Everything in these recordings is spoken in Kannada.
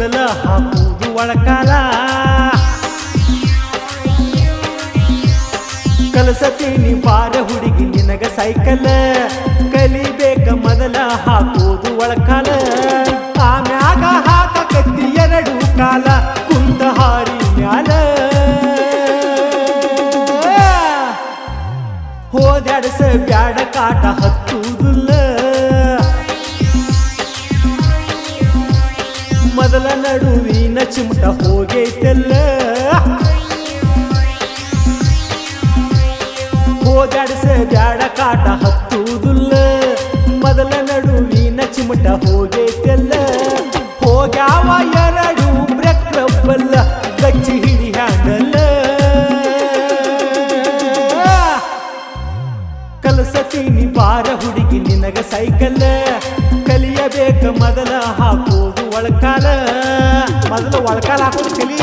ಮೊದಲ ಹಾಕುವುದು ಒಳಕಾಲ ಕಲಸತೀನಿ ಬಾರ ಹುಡುಗಿ ನಿನಗ ಸೈಕಲ್ ಕಲಿಬೇಕ ಮೊದಲ ಹಾಕುವುದು ಒಳಕಾಲ ಆಮ್ಯಾಗ ಹಾಕಕತ್ತಿ ಎರಡು ಕಾಲ ಕುಂತ ಹಾರಿ ಮ್ಯಾಲ ಹೋದ್ಯಾಡಸ ಬ್ಯಾಡ ಕಾಟ ಹತ್ತುವುದಿಲ್ಲ ಮೊದಲ ನಡುವಿನ ಚಿಮಟ ಹೋಗೈತೆಲ್ಲ ಹೋದ್ಯಾಡಸ ಬ್ಯಾಡ ಕಾಟ ಹತ್ತುವುದಿಲ್ಲ ಮೊದಲ ನಡುವಿನ ಚಿಮಟ ಹೋಗೈತೆಲ್ಲ ಹೋಗ್ಯಾವ ಎರಡು ಬ್ರೇಕ್ ರಬ್ಬಲ್ಲ ಗಚ್ಚಿ ಹಿಡಿ ಹ್ಯಾಂಡಲ್ಲ ಕಲಸತೀನಿ ಬಾರ ಹುಡುಗಿ ನಿನಗ ಸೈಕಲ್ ಕಲಿಯಬೇಕ ಮೊದಲ ಹಾಕೋದು ಒಳಕಾಲ ಮೊದಲು ಒಳಕಾಲ ಹಾಕೋದು ಕಲಿ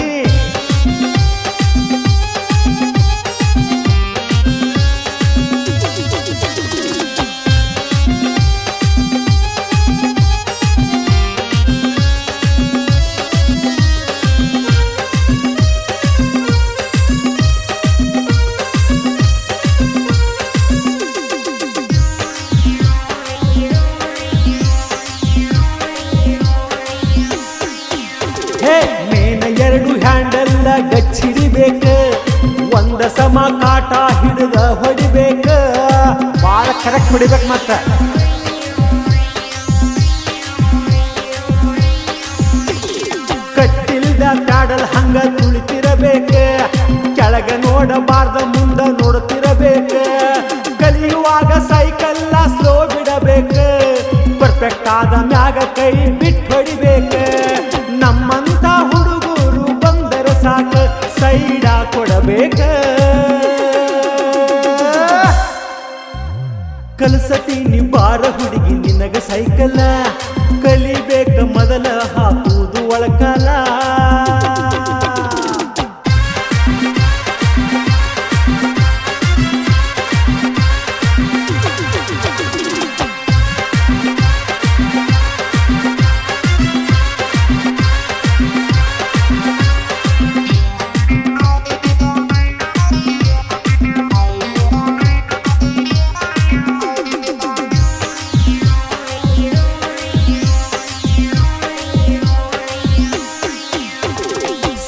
ಎರಡು ಹ್ಯಾಂಡಲ್ಲ ಗಚ್ಚಿಡಿಬೇಕ ಒಂದ ಸಮ ಕಾಟ ಹಿಡಿದ ಹೊಡಿಬೇಕ ಬಾಳ ಕರೆಕ್ಟ್ ಹೊಡಿಬೇಕು ಮತ್ತ ಕಟ್ಟಿಲ್ದ ಪ್ಯಾಡಲ್ ಹಂಗ ತುಳಿತಿರಬೇಕ ಕೆಳಗ ನೋಡಬಾರ್ದ ಮುಂದ ನೋಡುತ್ತಿರಬೇಕ ಕಲಿಯುವಾಗ ಸೈಕಲ್ಲ ಸ್ಲೋ ಬಿಡಬೇಕ ಪರ್ಫೆಕ್ಟ್ ಆದ ಮ್ಯಾಗ ಕೈ ಬಿಟ್ಟು ಹೊಡಿಬೇಕ ನಮ್ಮಂತ ಹುಡುಗರು ಬಂದರ ಸಾಕ ಸೈಡ ಕೊಡಬೇಕ ಕಲಸತೀನಿ ಬಾರ ಹುಡುಗಿ ನಿನಗ ಸೈಕಲ್ ಕಲಿಬೇಕ ಮೊದಲ ಹಾಕುವುದು ಒಳಕಾಲ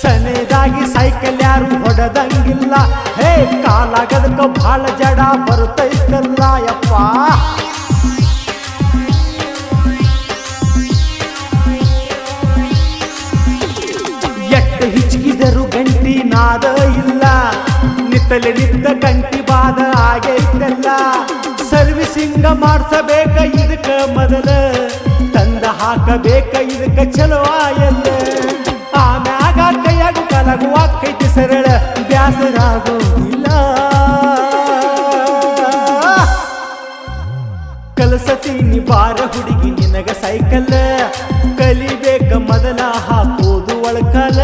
ಸನೇದಾಗಿ ಸೈಕಲ್ ಯಾರು ಹೊಡೆದಂಗಿಲ್ಲ ಹೇ ಕಾಲಾಗದಕ್ಕ ಬಹಳ ಜಡ ಬರುತ್ತೈತಲ್ಲ ಯಪ್ಪ ಎಟ್ಟ ಹಿಚ್ಕಿದರು ಗಂಟಿ ನಾದ ಇಲ್ಲ ನಿತ್ತಲೆ ನಿತ್ತ ಗಂಟಿ ಬಾದ ಆಗೈತಲ್ಲ ಸರ್ವಿಸಿಂಗ ಮಾಡಿಸಬೇಕ ಇದಕ್ಕ ಮೊದಲ ತಂದ ಹಾಕಬೇಕ ಇದಕ್ಕ ಚಲೋ ಎಲ್ಲ ಆಮ್ಯಾಗ ಕೈಯಾಗ ಕಲಗುವಾಕೈತಿ ಸರಳ ಬ್ಯಾಸರಾಗೋದಿಲ್ಲ ಕಲಸತೀನಿ ಬಾರ ಹುಡುಗಿ ನಿನಗ ಸೈಕಲ್ ಕಲಿಬೇಕ ಮೊದಲ ಹಾಕೋದು ಒಳಕಾಲ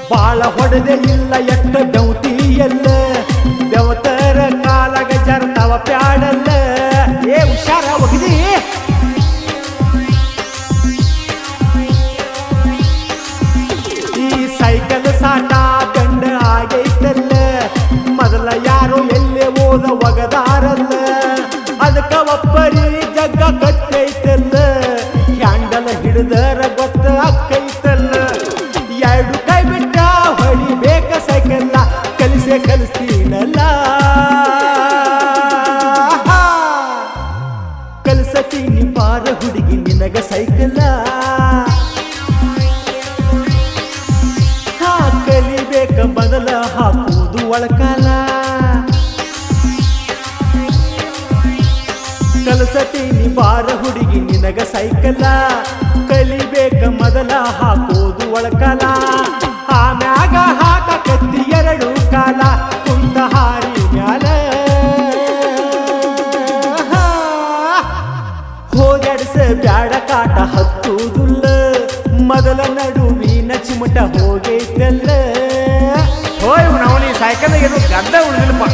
ಬಾಳ ಹೊಡೆದೆ ಇಲ್ಲ ಎಟ್ಟ ಬೆವತಿ ಎಲ್ಲ ಬೆವತರ ಕಾಲಾಗ ಜರ್ತವ ಪ್ಯಾಡಲ್ಲ ಏ ಹುಷಾರ ಒಗದಿ ಈ ಸೈಕಲ್ ಸಾಟ ಗಂಡ ಆಗೈತಲ್ಲ ಮೊದಲ ಯಾರು ಎಲ್ಲೇ ಓದ ಒಗದಾರಲ್ಲ ಅದಕ್ಕ ಒಬ್ಬರಿ ಜಗ್ಗ ಕಟ್ಟೈತಲ್ಲ ಹ್ಯಾಂಡಲ್ ಹಿಡಿದರ ಗೊತ್ತ ಅಕ್ಕೈತಲ್ಲ ಎರಡು ಕೈ ಬಿಟ್ಟ ಹೊಡಿಬೇಕ ಸೈಕಲ್ಲ ಕಲಿಸ್ತೀನಲ್ಲ ಕಲಸತೀನಿ ಬಾರ ಹುಡುಗಿ ನಿನಗ ಸೈಕಲ್ ಕಲಿಬೇಕ ಮೊದಲ ಹಾಕುವುದು ಒಳಕಾಲ ಕಲಸತೀನಿ ಬಾರ ಹುಡುಗಿ ನಿನಗ ಸೈಕಲ್ ಕಲಿಬೇಕ ಮೊದಲ ಮೊದಲ ಹಾಕೋದು ಒಳಕಲ ಆಮ್ಯಾಗ ಹಾಕಕತ್ತಿ ಎರಡು ಕಾಲ ಕುಂತ ಹಾರಿ ಮ್ಯಾಲ ಹೋಗಡ್ಸ ಬ್ಯಾಡ ಕಾಟ ಹತ್ತುವುದಿಲ್ಲ ಮೊದಲ ನಡುವಿನ ಚಿಮಟ ಹೋಗೈತಲ್ಲ ಹೋಯ್ ನಾವು ನೀ ಸೈಕಲ್ ಏನು ಗಡ್ಡ ಉಳಿದಿಲ್ಲಪ್ಪ